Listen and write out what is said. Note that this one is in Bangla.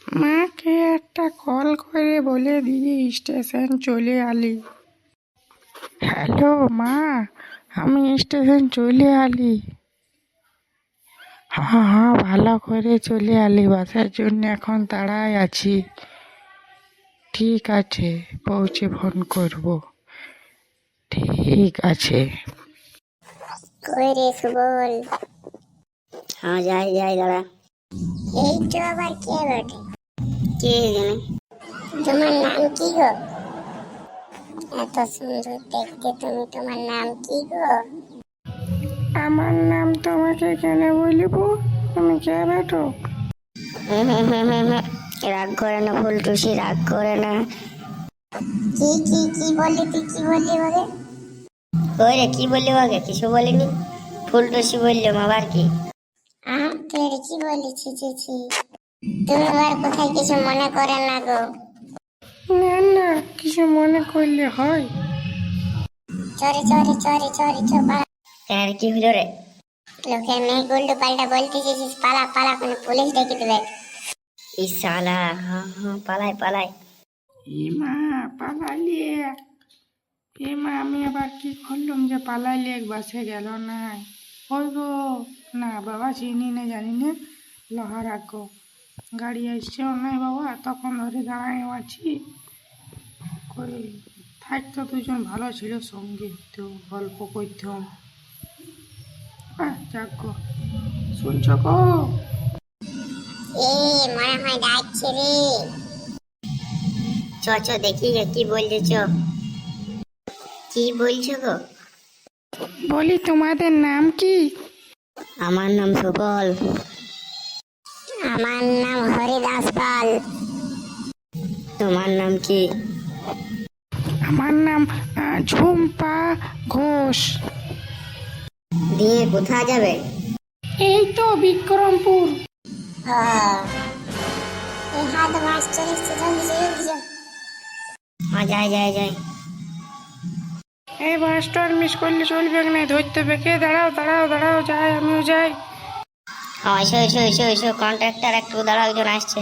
মাকে একটা কল করে বলে দিয়ে স্টেশন চলে আলি। হ্যালো মা, আমি স্টেশন চলে আলি। হ্যাঁ হ্যাঁ, ভালো করে চলে আলি, বাসার জন্য এখন দাঁড়ায় আছি। ঠিক আছে, পৌঁছে ফোন করব। ঠিক আছে। কই রে সুবল? হ্যাঁ, যাই যাই দাঁড়া। এই তো আবার কে বটে? কে জানে? তোমার নাম কি গো? এত সুন্দর দেখতে তুমি, তোমার নাম কি গো? আমার নাম তোমাকে কেন বলিব? তুমি কে বেটো? রাগ করে না ফুলটুসি, রাগ করে না। কি কি কি বললি তুই? কি বললি বলে? ওই রে, কি বললি? ওকে কিছু বলিনি, ফুলটুসি বললাম, আবার কি? তুই কি বললি? ছি ছি ছি, তুমি আবার কোথায় কিছু মনে করে না গো? না না, কিছু মনে করলে হয়? চরে চরে চরে চরে চো পালা। আর কি হলো রে? লোকের মেয়ে গুল্ডু পাল্টা বলতেছিস, পালা পালা, কোনো পুলিশ ডেকে দেবে। ইসালা, হ্যাঁ হ্যাঁ, পালাই পালাই। মা পালাইলে, মা আমি আবার কি করলাম যে পালাইলে? এক বাসে গেল না। ওই গো, না বাবা, চিনি না, জানি না। লোহার আগো গাড়ি আসছেও নাই বাবা, তখন ধরে দাঁড়ায় আছি। কই থাকতো দুজন ভালো ছিল সঙ্গে, তো গল্প করতাম। যাক গো, শুনছ গো? এ মনে হয় ডাকছে রে। চ চ দেখি গে, কি বলছে, চ। কি বলছো গো? বলি তোমাদের নাম কি? আমার নাম সুবল। আমার নাম হরিদাস পাল। তোমার নাম কি? আমার নাম ঝুম্পা ঘোষ। দিয়ে কোথায় যাবে? এই তো বিক্রমপুর। এই হাত মাস চলিস, জলদি জলদি চল। হ্যাঁ, যাই যাই যাই। এই বাসটা মিস করলে চলবে না, ধরতে বেঁকে। দাঁড়াও দাঁড়াও দাঁড়াও, যাই, আমিও যাই। হ্যাঁ, এসো এসো এসো এসো, কন্ট্রাক্টর একটু দাঁড়াও, একজন আসছে।